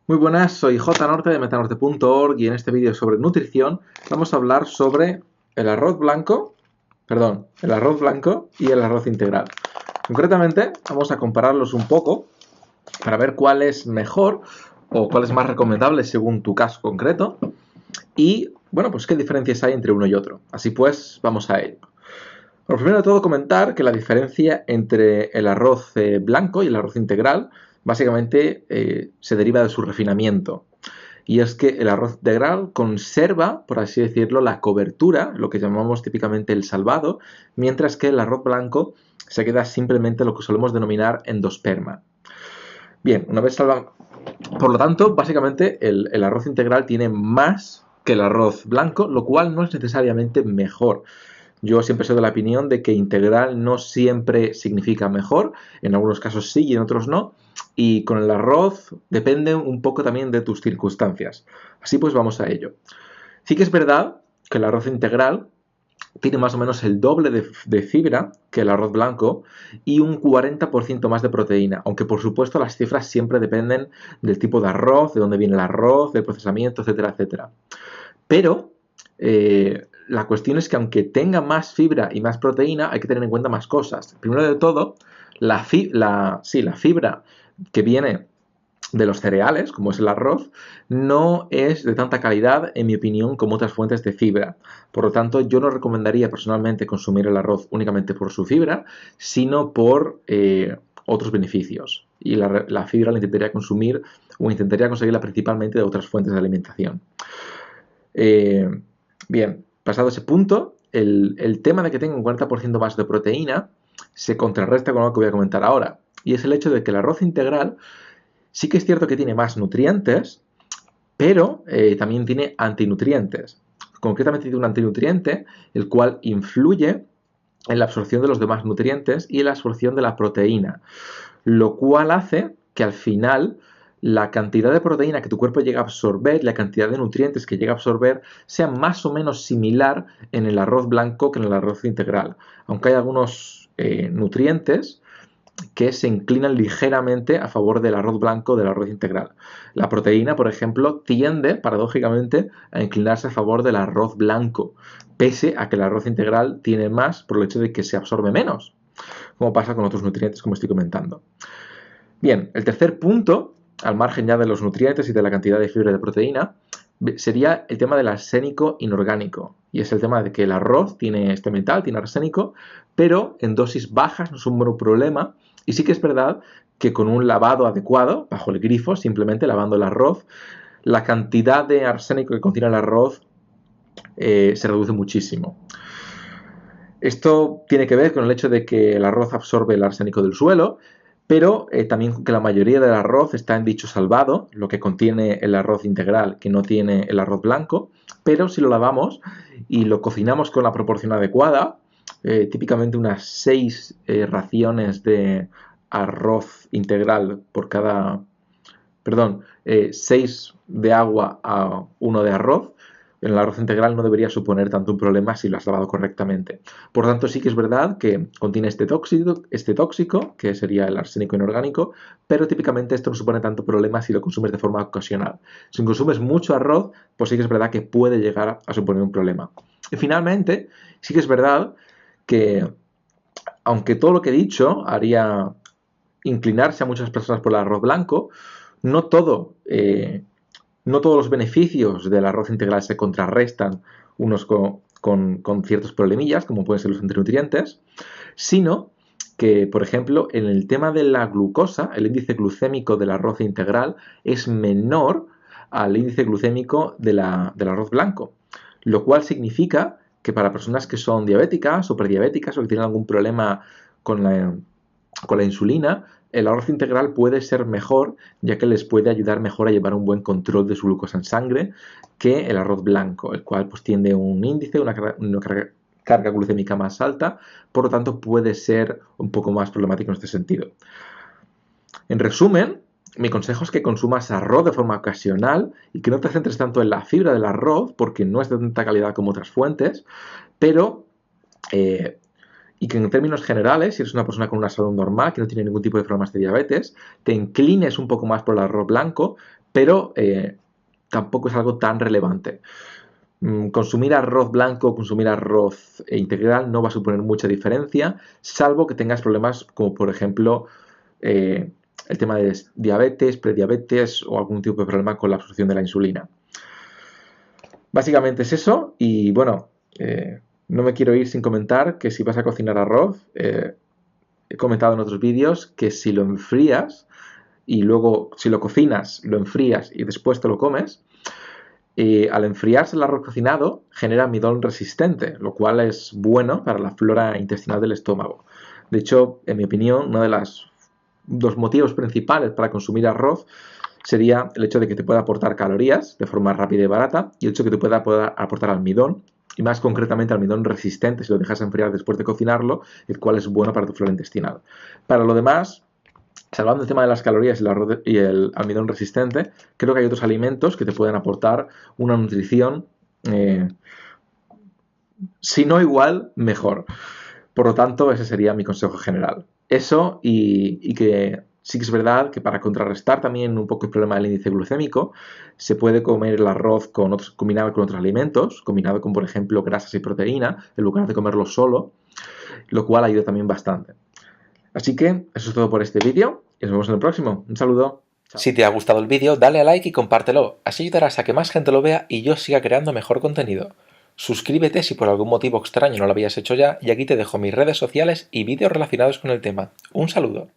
Muy buenas, soy J. Norte de metanorte.org y en este vídeo sobre nutrición vamos a hablar sobre el arroz blanco, y el arroz integral. Concretamente vamos a compararlos un poco para ver cuál es mejor o cuál es más recomendable según tu caso concreto y, bueno, pues qué diferencias hay entre uno y otro. Así pues, vamos a ello. Bueno, primero de todo comentar que la diferencia entre el arroz blanco y el arroz integral básicamente se deriva de su refinamiento. Y es que el arroz integral conserva, por así decirlo, la cobertura, lo que llamamos típicamente el salvado, mientras que el arroz blanco se queda simplemente lo que solemos denominar endosperma. Bien, una vez salvado. Por lo tanto, básicamente el arroz integral tiene más que el arroz blanco, lo cual no es necesariamente mejor. Yo siempre soy de la opinión de que integral no siempre significa mejor, en algunos casos sí y en otros no, y con el arroz depende un poco también de tus circunstancias. Así pues vamos a ello. Sí que es verdad que el arroz integral tiene más o menos el doble de fibra que el arroz blanco y un 40% más de proteína, aunque por supuesto las cifras siempre dependen del tipo de arroz, de dónde viene el arroz, del procesamiento, etcétera, etcétera. Pero la cuestión es que aunque tenga más fibra y más proteína, hay que tener en cuenta más cosas. Primero de todo, la fibra que viene de los cereales, como es el arroz, no es de tanta calidad, en mi opinión, como otras fuentes de fibra. Por lo tanto, yo no recomendaría personalmente consumir el arroz únicamente por su fibra, sino por otros beneficios. Y la fibra la intentaría consumir o intentaría conseguirla principalmente de otras fuentes de alimentación. Bien, pasado ese punto, el tema de que tenga un 40% más de proteína se contrarresta con lo que voy a comentar ahora. Y es el hecho de que el arroz integral sí que es cierto que tiene más nutrientes, pero también tiene antinutrientes. Concretamente tiene un antinutriente el cual influye en la absorción de los demás nutrientes y en la absorción de la proteína, lo cual hace que al final la cantidad de proteína que tu cuerpo llega a absorber y la cantidad de nutrientes que llega a absorber sea más o menos similar en el arroz blanco que en el arroz integral, aunque hay algunos nutrientes que se inclinan ligeramente a favor del arroz blanco o del arroz integral. La proteína, por ejemplo, tiende, paradójicamente, a inclinarse a favor del arroz blanco, pese a que el arroz integral tiene más por el hecho de que se absorbe menos, como pasa con otros nutrientes, como estoy comentando. Bien, el tercer punto, al margen ya de los nutrientes y de la cantidad de fibra de proteína, sería el tema del arsénico inorgánico. Y es el tema de que el arroz tiene este metal, tiene arsénico, pero en dosis bajas no es un buen problema. Y sí que es verdad que con un lavado adecuado, bajo el grifo, simplemente lavando el arroz, la cantidad de arsénico que contiene el arroz se reduce muchísimo. Esto tiene que ver con el hecho de que el arroz absorbe el arsénico del suelo, pero también que la mayoría del arroz está en dicho salvado, lo que contiene el arroz integral, que no tiene el arroz blanco, pero si lo lavamos y lo cocinamos con la proporción adecuada, típicamente unas 6 raciones de arroz integral por cada, perdón, 6 de agua a 1 de arroz, en el arroz integral no debería suponer tanto un problema si lo has lavado correctamente. Por tanto, sí que es verdad que contiene este tóxico, que sería el arsénico inorgánico, pero típicamente esto no supone tanto problema si lo consumes de forma ocasional. Si consumes mucho arroz, pues sí que es verdad que puede llegar a suponer un problema. Y finalmente, sí que es verdad que, aunque todo lo que he dicho haría inclinarse a muchas personas por el arroz blanco, no todo no todos los beneficios del arroz integral se contrarrestan unos con ciertos problemillas, como pueden ser los antinutrientes, sino que, por ejemplo, en el tema de la glucosa, el índice glucémico del arroz integral es menor al índice glucémico del arroz blanco, lo cual significa que para personas que son diabéticas o prediabéticas o que tienen algún problema con la insulina, el arroz integral puede ser mejor, ya que les puede ayudar mejor a llevar un buen control de su glucosa en sangre que el arroz blanco, el cual pues tiene un índice, una carga glucémica más alta, por lo tanto puede ser un poco más problemático en este sentido. En resumen, mi consejo es que consumas arroz de forma ocasional y que no te centres tanto en la fibra del arroz, porque no es de tanta calidad como otras fuentes, pero y que en términos generales, si eres una persona con una salud normal, que no tiene ningún tipo de problemas de diabetes, te inclines un poco más por el arroz blanco, pero tampoco es algo tan relevante. Consumir arroz blanco o consumir arroz integral no va a suponer mucha diferencia, salvo que tengas problemas como por ejemplo el tema de diabetes, prediabetes o algún tipo de problema con la absorción de la insulina. Básicamente es eso y bueno, no me quiero ir sin comentar que si vas a cocinar arroz, he comentado en otros vídeos que si lo enfrías y luego si lo cocinas, lo enfrías y después te lo comes, al enfriarse el arroz cocinado genera almidón resistente, lo cual es bueno para la flora intestinal del estómago. De hecho, en mi opinión, uno de los motivos principales para consumir arroz sería el hecho de que te pueda aportar calorías de forma rápida y barata y el hecho de que te pueda aportar almidón y más concretamente almidón resistente si lo dejas enfriar después de cocinarlo, el cual es bueno para tu flora intestinal. Para lo demás, salvando el tema de las calorías y el almidón resistente, creo que hay otros alimentos que te pueden aportar una nutrición, si no igual, mejor. Por lo tanto, ese sería mi consejo general. Eso y que sí que es verdad que para contrarrestar también un poco el problema del índice glucémico, se puede comer el arroz combinado con otros alimentos, combinado con, por ejemplo, grasas y proteína, en lugar de comerlo solo, lo cual ayuda también bastante. Así que eso es todo por este vídeo y nos vemos en el próximo. Un saludo. Chao. Si te ha gustado el vídeo, dale a like y compártelo, así ayudarás a que más gente lo vea y yo siga creando mejor contenido. Suscríbete si por algún motivo extraño no lo habías hecho ya y aquí te dejo mis redes sociales y vídeos relacionados con el tema. Un saludo.